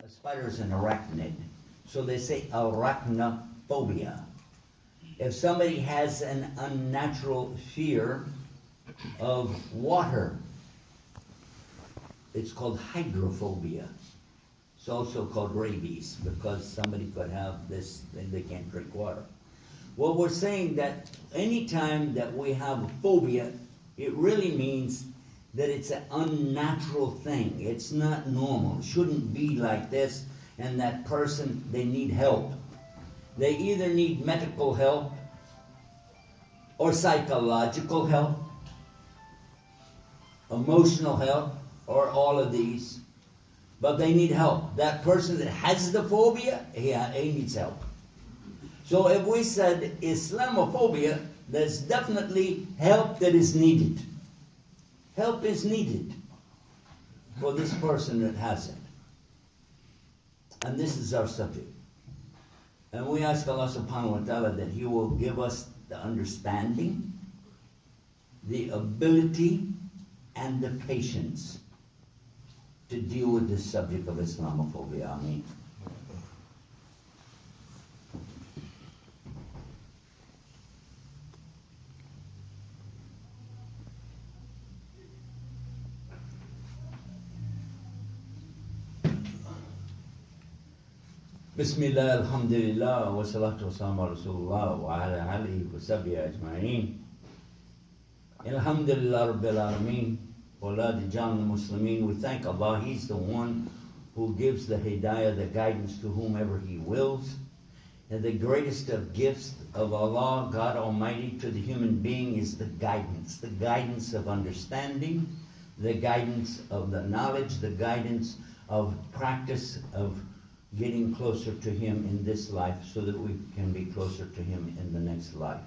A spider is an arachnid. So they say arachnophobia. If somebody has an unnatural fear of water, it's called hydrophobia. It's also called rabies because somebody could have this thing, they can't drink water. Well, we're saying that anytime that we have a phobia, it really means that it's an unnatural thing. It's not normal. It shouldn't be like this, and that person, they need help. They either need medical help or psychological help, emotional help, or all of these. But they need help. That person that has the phobia, he needs help. So if we said Islamophobia, there's definitely help that is needed. Help is needed for this person that has it. And this is our subject. And we ask Allah subhanahu wa ta'ala that He will give us the understanding, the ability, and the patience to deal with this subject of Islamophobia. Ameen. Bismillah, alhamdulillah, wa salatu wa salam ala Rasulullah wa ala alihi wa sahbihi ajma'in. Alhamdulillah Rabbil Alameen, wa la dijal muslimin. We thank Allah, He's the one who gives the hidayah, the guidance to whomever He wills. And the greatest of gifts of Allah, God Almighty, to the human being is the guidance of understanding, the guidance of the knowledge, the guidance of practice of getting closer to Him in this life so that we can be closer to Him in the next life.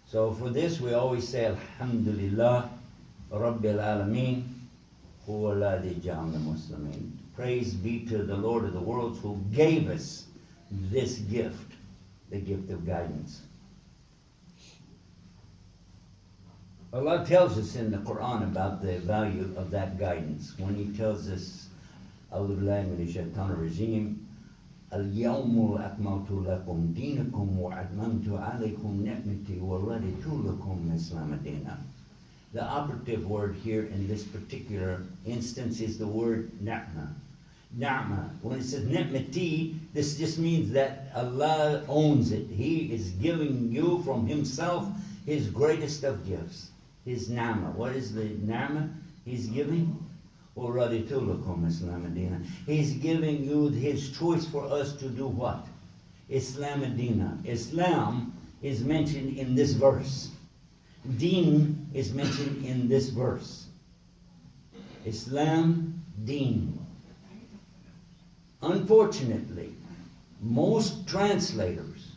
So for this we always say Alhamdulillah Rabbil Alameen Huwa alladhi ja'alna muslimin. Praise be to the Lord of the worlds who gave us this gift, the gift of guidance. Allah tells us in the Quran about the value of that guidance when He tells us أعوذ بالله من الشيطان الرجيم اليوم أكملت لكم دينكم وأتممت عليكم نعمتي ورضيت لكم الإسلام دينا. The operative word here in this particular instance is the word ni'ma. Ni'ma. When it says ni'mati, this just means that Allah owns it. He is giving you from Himself His greatest of gifts. His ni'ma. What is the ni'ma He's giving? He's giving you His choice for us to do what? Islam Adina. Islam is mentioned in this verse. Deen is mentioned in this verse. Islam, Deen. Unfortunately, most translators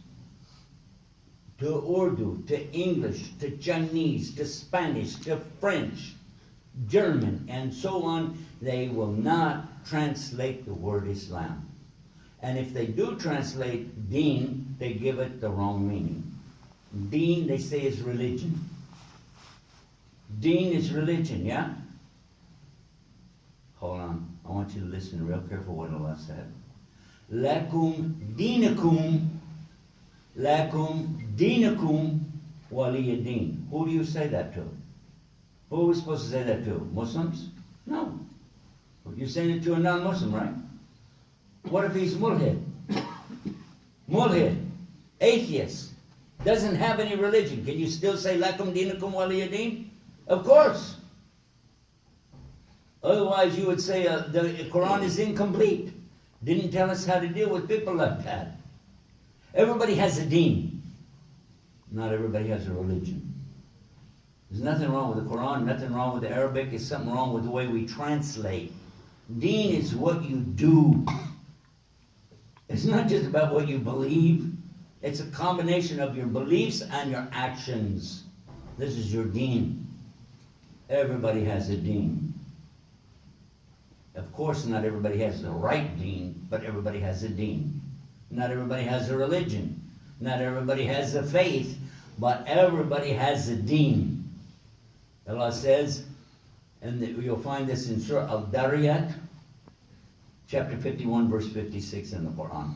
to Urdu, to English, to Chinese, to Spanish, to French, German, and so on, they will not translate the word Islam. And if they do translate Deen, they give it the wrong meaning. Deen, they say, is religion. Deen is religion, yeah? Hold on. I want you to listen real careful what Allah said. Lakum deenakum waliya deen. Who do you say that to? Who are we supposed to say that to? Muslims? No. You're saying it to a non-Muslim, right? What if he's mulhid? Mulhid, atheist, doesn't have any religion. Can you still say lakum deenakum waliya deen? Of course. Otherwise you would say the Quran is incomplete. Didn't tell us how to deal with people like that. Everybody has a deen. Not everybody has a religion. There's nothing wrong with the Quran, nothing wrong with the Arabic. There's something wrong with the way we translate. Deen is what you do. It's not just about what you believe. It's a combination of your beliefs and your actions. This is your deen. Everybody has a deen. Of course, not everybody has the right deen, but everybody has a deen. Not everybody has a religion. Not everybody has a faith, but everybody has a deen. Allah says, and you'll find this in Surah Al-Dariyat, Chapter 51, verse 56 in the Quran.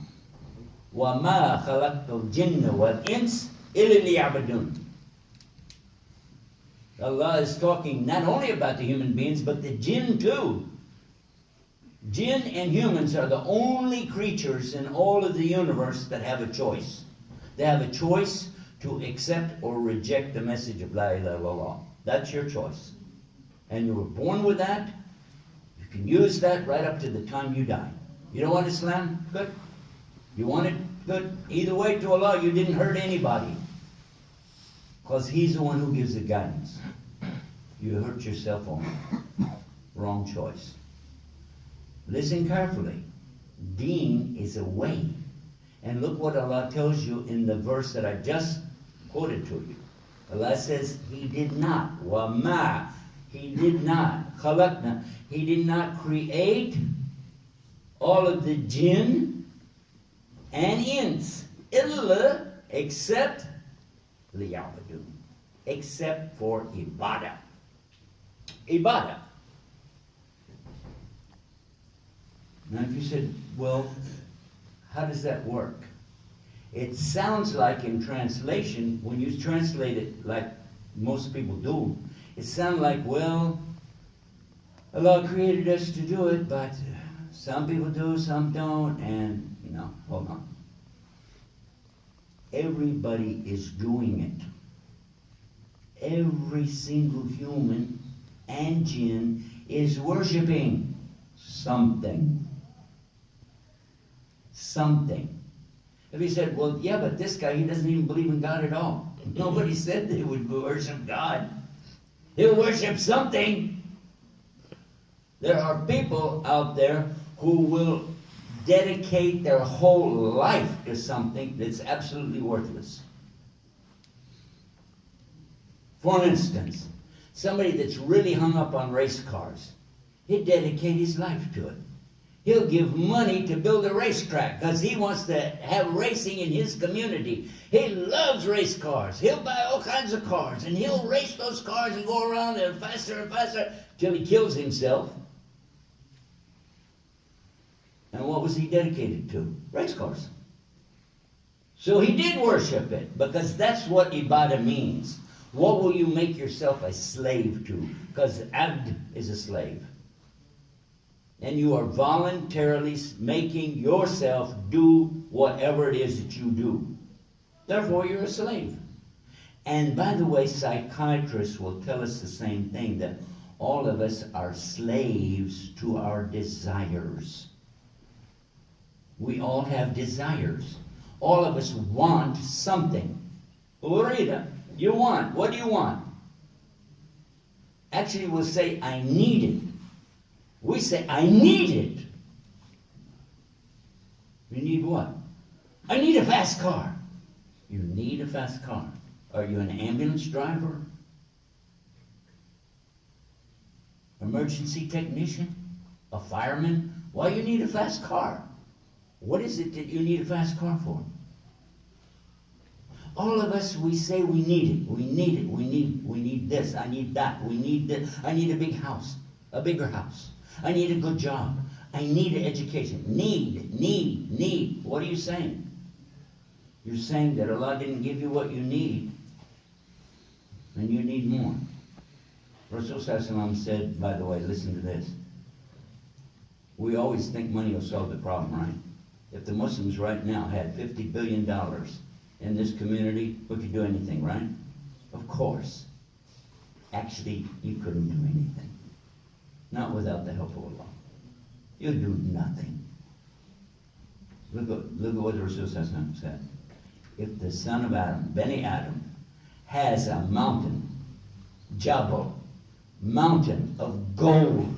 وَمَا خَلَقْتُ الْجِنَّ وَالْإِنسِ إِلَّا لِيَعْبُدُونَ. Allah is talking not only about the human beings, but the jinn too. Jinn and humans are the only creatures in all of the universe that have a choice. They have a choice to accept or reject the message of La ilaha illallah. That's your choice. And you were born with that. You can use that right up to the time you die. You don't want Islam? Good. You want it? Good. Either way, to Allah, you didn't hurt anybody. Because He's the one who gives the guidance. You hurt yourself only. Wrong choice. Listen carefully. Deen is a way. And look what Allah tells you in the verse that I just quoted to you. Allah says, He did not. وَمَا. He did not. خَلَقْنَا. He did not create all of the jinn and ins. إِلَّا. Except لِيَعْبُدُونَ. Except for ibadah. Ibadah. Now if you said, well, how does that work? It sounds like in translation, when you translate it like most people do, it sounds like, well, Allah created us to do it, but some people do, some don't, and no, hold on. Everybody is doing it. Every single human and jinn is worshiping something. Something. If he said, well, yeah, but this guy, he doesn't even believe in God at all. Nobody said they would worship God. He'll worship something. There are people out there who will dedicate their whole life to something that's absolutely worthless. For instance, somebody that's really hung up on race cars, he'd dedicate his life to it. He'll give money to build a racetrack because he wants to have racing in his community. He loves race cars. He'll buy all kinds of cars and he'll race those cars and go around there faster and faster till he kills himself. And what was he dedicated to? Race cars. So he did worship it because that's what ibadah means. What will you make yourself a slave to? Because abd is a slave. And you are voluntarily making yourself do whatever it is that you do. Therefore, you're a slave. And by the way, psychiatrists will tell us the same thing, that all of us are slaves to our desires. We all have desires. All of us want something. Urida, you want. What do you want? Actually, we'll say, I need it. We say, I need it. You need what? I need a fast car. You need a fast car. Are you an ambulance driver? Emergency technician? A fireman? Why you need a fast car? What is it that you need a fast car for? All of us, we say we need it. We need it. We need this. I need that. We need this. I need a big house. A bigger house. I need a good job. I need an education. Need. What are you saying? You're saying that Allah didn't give you what you need, and you need more. Rasul said, by the way, listen to this. We always think money will solve the problem, right? If the Muslims right now had $50 billion in this community, we could do anything, right? Of course. Actually, you couldn't do anything. Not without the help of Allah. You do nothing. Look at what the Rasul said. If the son of Adam, Beni Adam, has a mountain, Jabal, mountain of gold,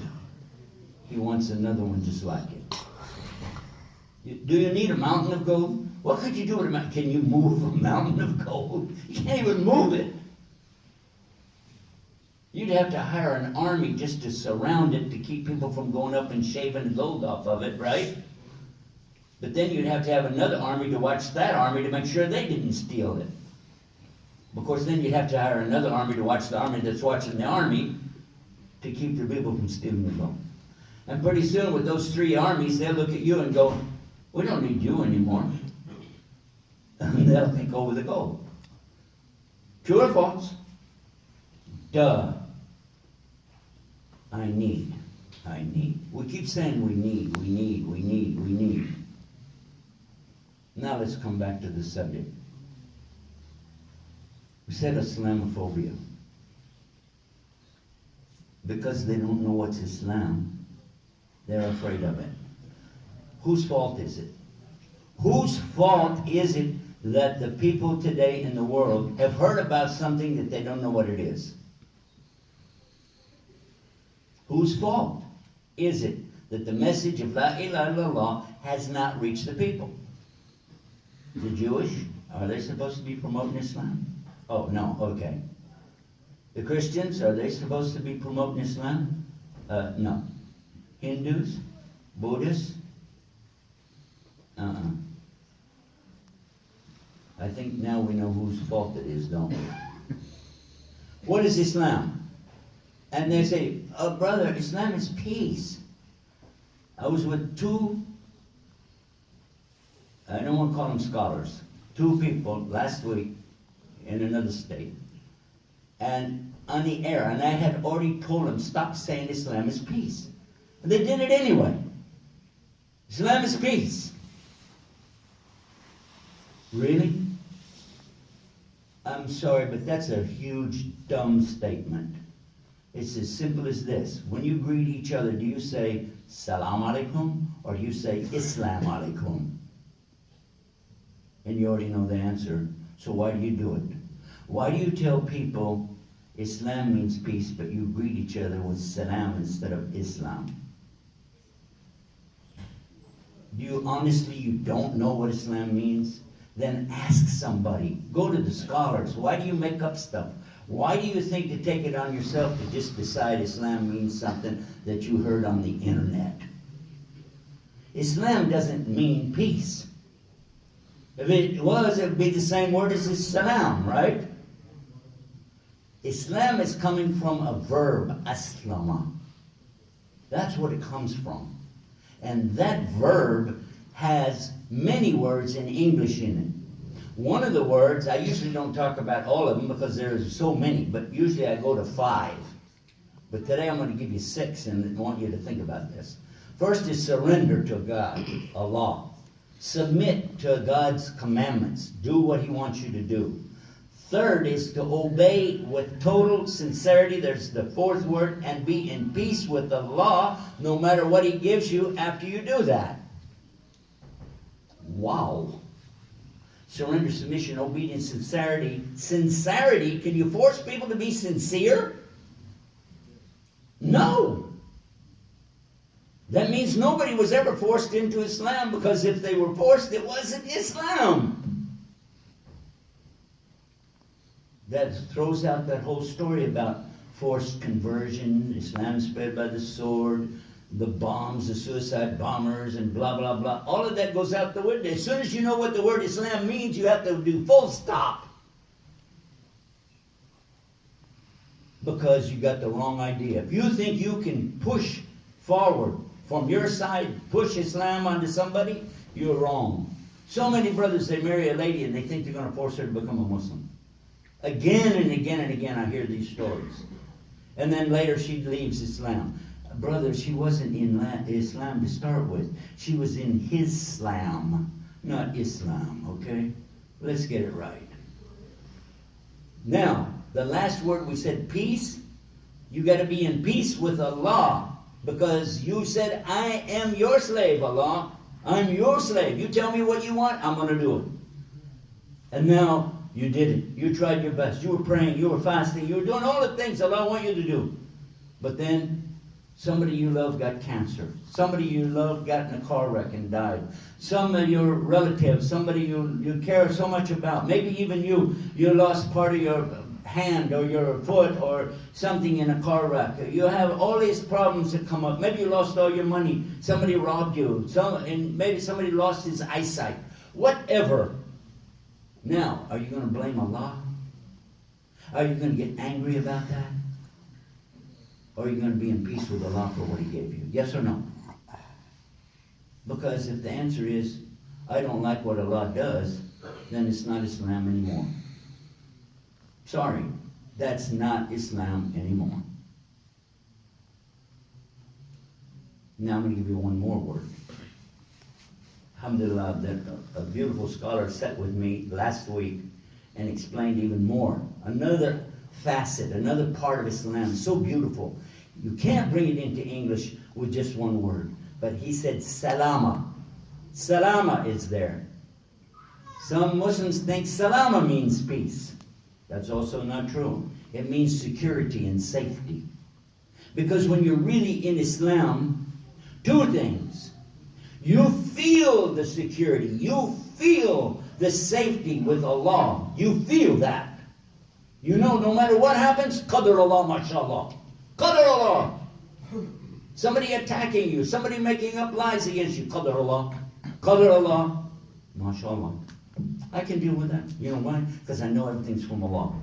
he wants another one just like it. Do you need a mountain of gold? What could you do with a mountain? Can you move a mountain of gold? You can't even move it. You'd have to hire an army just to surround it to keep people from going up and shaving gold off of it, right? But then you'd have to have another army to watch that army to make sure they didn't steal it. Of course, then you'd have to hire another army to watch the army that's watching the army to keep the people from stealing the gold. And pretty soon with those three armies, they'll look at you and go, we don't need you anymore. And they'll take over the gold. True or false? Duh. I need. We keep saying we need. Now let's come back to the subject. We said Islamphobia. Because they don't know what's Islam, they're afraid of it. Whose fault is it? Whose fault is it that the people today in the world have heard about something that they don't know what it is? Whose fault is it that the message of La ilaha illallah has not reached the people? The Jewish, are they supposed to be promoting Islam? Oh, no, okay. The Christians, are they supposed to be promoting Islam? No. Hindus? Buddhists? I think now we know whose fault it is, don't we? What is Islam? And they say, oh, brother, Islam is peace. I was with two, I don't want to call them scholars, two people last week in another state. And on the air, and I had already told them, stop saying Islam is peace. And they did it anyway. Islam is peace. Really? I'm sorry, but that's a huge, dumb statement. It's as simple as this. When you greet each other, do you say Salam Alaikum or do you say Islam Alaikum? And you already know the answer. So why do you do it? Why do you tell people Islam means peace, but you greet each other with Salam instead of Islam? Do you honestly, you don't know what Islam means? Then ask somebody. Go to the scholars. Why do you make up stuff? Why do you think to take it on yourself to just decide Islam means something that you heard on the internet? Islam doesn't mean peace. If it was, it would be the same word as Salam, right? Islam is coming from a verb, aslama. That's what it comes from. And that verb has many words in English in it. One of the words, I usually don't talk about all of them because there's so many, but usually I go to 5. But today I'm going to give you 6 and I want you to think about this. First is surrender to God, Allah. Submit to God's commandments. Do what He wants you to do. Third is to obey with total sincerity. There's the 4th word, and be in peace with Allah no matter what He gives you after you do that. Wow. Surrender, submission, obedience, sincerity. Sincerity, can you force people to be sincere? No. That means nobody was ever forced into Islam, because if they were forced, it wasn't Islam. That throws out that whole story about forced conversion, Islam spread by the sword, the bombs, the suicide bombers, and blah, blah, blah. All of that goes out the window. As soon as you know what the word Islam means, you have to do full stop. Because you got the wrong idea. If you think you can push forward from your side, push Islam onto somebody, you're wrong. So many brothers, they marry a lady and they think they're going to force her to become a Muslim. Again and again and again I hear these stories. And then later she leaves Islam. Brother, she wasn't in Islam to start with. She was in His-slam, not Islam, okay? Let's get it right. Now, the last word we said, peace. You got to be in peace with Allah, because you said, I am your slave, Allah. I'm your slave. You tell me what you want, I'm going to do it. And now you did it. You tried your best. You were praying. You were fasting. You were doing all the things Allah wants you to do. But then somebody you love got cancer. Somebody you love got in a car wreck and died. Some of your relatives, somebody you care so much about. Maybe even you lost part of your hand or your foot or something in a car wreck. You have all these problems that come up. Maybe you lost all your money. Somebody robbed you. And maybe somebody lost his eyesight. Whatever. Now, are you going to blame Allah? Are you going to get angry about that? Or are you going to be in peace with Allah for what He gave you? Yes or no? Because if the answer is, I don't like what Allah does, then it's not Islam anymore. Sorry, that's not Islam anymore. Now I'm going to give you one more word. Alhamdulillah, that a beautiful scholar sat with me last week and explained even more. Another facet, another part of Islam, so beautiful. You can't bring it into English with just one word. But he said salama. Salama is there. Some Muslims think salama means peace. That's also not true. It means security and safety. Because when you're really in Islam, two things. You feel the security. You feel the safety with Allah. You feel that. You know, no matter what happens, qadr Allah, mashallah. Qadr Allah. Somebody attacking you, somebody making up lies against you, qadr Allah. Qadr Allah, mashallah. I can deal with that. You know why? Because I know everything's from Allah.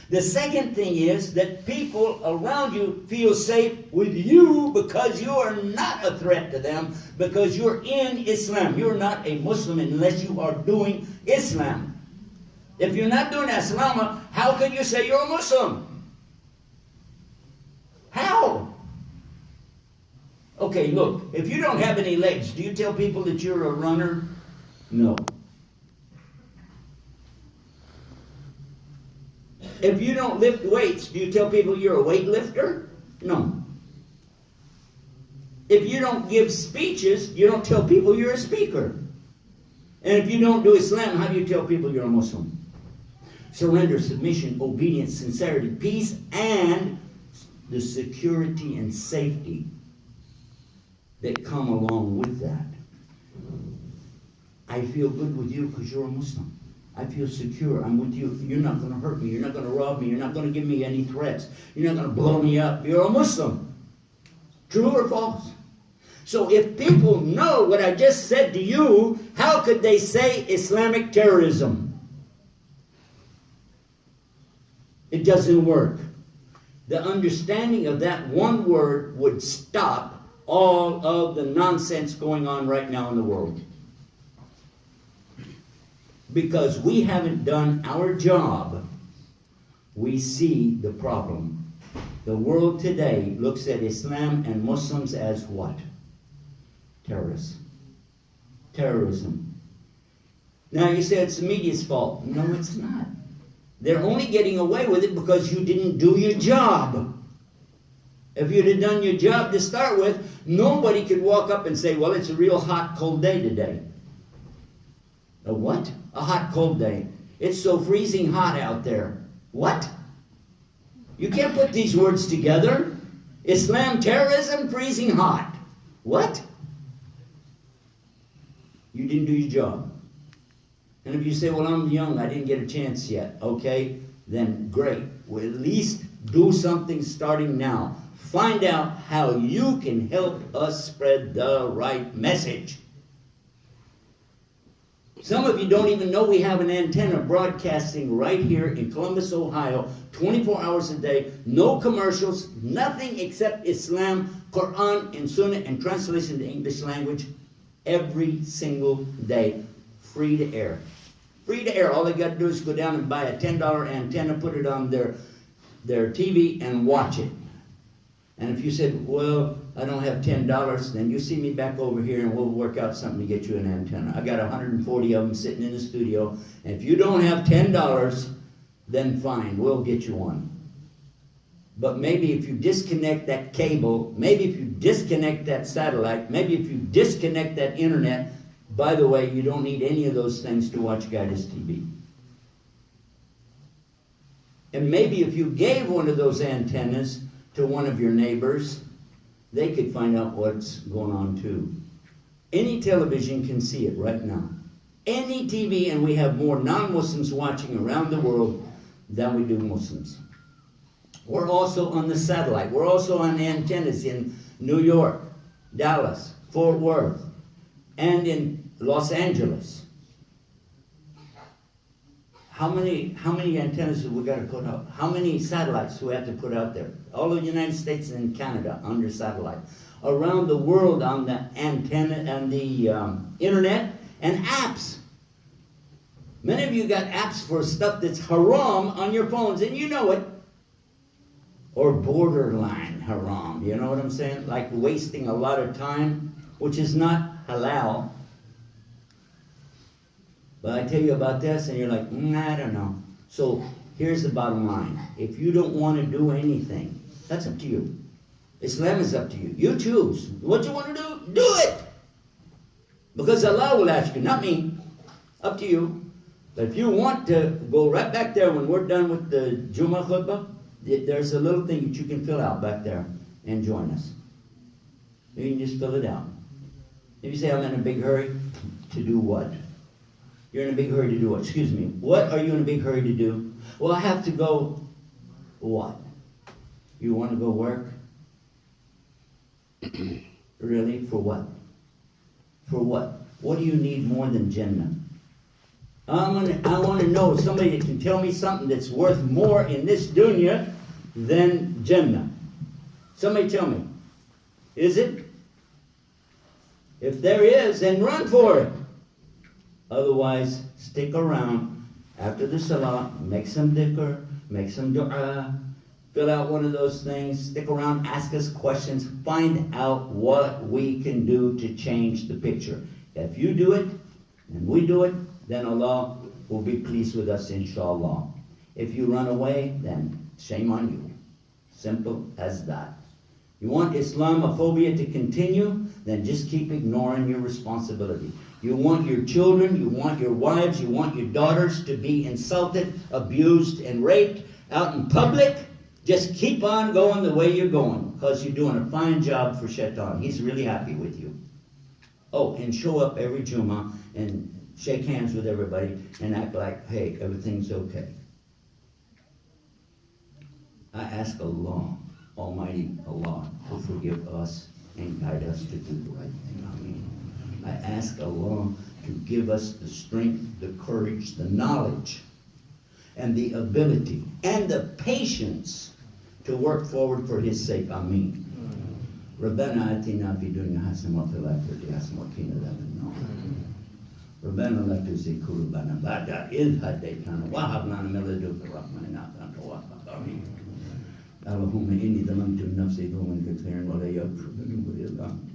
The second thing is that people around you feel safe with you because you are not a threat to them, because you're in Islam. You're not a Muslim unless you are doing Islam. If you're not doing Islam, how can you say you're a Muslim? How? Okay, look, if you don't have any legs, do you tell people that you're a runner? No. If you don't lift weights, do you tell people you're a weightlifter? No. If you don't give speeches, you don't tell people you're a speaker. And if you don't do Islam, how do you tell people you're a Muslim? Surrender, submission, obedience, sincerity, peace, and the security and safety that come along with that. I feel good with you because you're a Muslim. I feel secure. I'm with you. You're not going to hurt me. You're not going to rob me. You're not going to give me any threats. You're not going to blow me up. You're a Muslim. True or false? So if people know what I just said to you, how could they say Islamic terrorism? It doesn't work. The understanding of that one word would stop all of the nonsense going on right now in the world. Because we haven't done our job, we see the problem. The world today looks at Islam and Muslims as what? Terrorists. Terrorism. Now you say it's the media's fault. No, it's not. They're only getting away with it because you didn't do your job. If you'd have done your job to start with, nobody could walk up and say, well, it's a real hot, cold day today. A what? A hot, cold day. It's so freezing hot out there. What? You can't put these words together. Islam, terrorism, freezing hot. What? You didn't do your job. And if you say, well, I'm young, I didn't get a chance yet. Okay, then great. Well, at least do something starting now. Find out how you can help us spread the right message. Some of you don't even know we have an antenna broadcasting right here in Columbus, Ohio, 24 hours a day, no commercials, nothing except Islam, Quran, and Sunnah, and translation to English language every single day. Free to air. Free to air. All they got to do is go down and buy a $10 antenna, put it on their TV, and watch it. And if you said, well, I don't have $10, then you see me back over here and we'll work out something to get you an antenna. I got 140 of them sitting in the studio. And if you don't have $10, then fine, we'll get you one. But maybe if you disconnect that cable, maybe if you disconnect that satellite, maybe if you disconnect that internet, by the way, you don't need any of those things to watch Guidance TV. And maybe if you gave one of those antennas to one of your neighbors, they could find out what's going on too. Any television can see it right now. Any TV, and we have more non-Muslims watching around the world than we do Muslims. We're also on the satellite. We're also on antennas in New York, Dallas, Fort Worth, and in Los Angeles. How many antennas have we got to put up? How many satellites do we have to put out there? All of the United States and Canada under satellite. Around the world on the antenna and the internet and apps. Many of you got apps for stuff that's haram on your phones, and you know it. Or borderline haram, you know what I'm saying? Like wasting a lot of time, which is not halal. But I tell you about this, and you're like, I don't know. So here's the bottom line. If you don't want to do anything, that's up to you. Islam is up to you. You choose. What you want to do, do it. Because Allah will ask you, not me. Up to you. But if you want to go right back there when we're done with the Jummah khutbah, there's a little thing that you can fill out back there and join us. You can just fill it out. If you say, I'm in a big hurry, to do what? You're in a big hurry to do what? Excuse me. What are you in a big hurry to do? Well, I have to go, what? You want to go work? Really? For what? For what? What do you need more than Jannah? I want to know somebody that can tell me something that's worth more in this dunya than Jannah. Somebody tell me. Is it? If there is, then run for it. Otherwise, stick around after the salah, make some dhikr, make some dua, fill out one of those things, stick around, ask us questions, find out what we can do to change the picture. If you do it, and we do it, then Allah will be pleased with us, inshallah. If you run away, then shame on you. Simple as that. You want Islamophobia to continue, then just keep ignoring your responsibility. You want your children, you want your wives, you want your daughters to be insulted, abused, and raped out in public, just keep on going the way you're going, because you're doing a fine job for Shaitan. He's really happy with you. Oh, and show up every Jummah and shake hands with everybody and act like, hey, everything's okay. I ask Allah, Almighty Allah, to forgive us and guide us to do the right thing. Amen. I ask Allah to give us the strength, the courage, the knowledge, and the ability, and the patience to work forward for His sake. Amen. ربنا آتنا في الدنيا حسنة وفي الآخرة حسنة وقنا عذاب النار. ربنا لا تزغ قلوبنا بعد إذ هديتنا وهب لنا من لدنك رحمة إنك أنت الوهاب. آمين. اللهم إني ظلمت نفسي ظلما كثيرا ولا يغفر الذنوب إلا أنت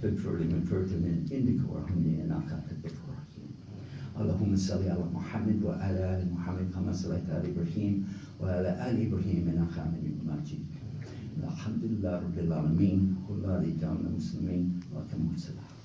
فاغفر لي مغفرة من عندك وارحمني إنك أنت الغفور الرحيم. اللهم صل على محمد وعلى آل محمد كما صليت على إبراهيم وعلى آل إبراهيم إنك حميد مجيد. الحمد لله رب العالمين. كل رجال المسلمين وكم السلام.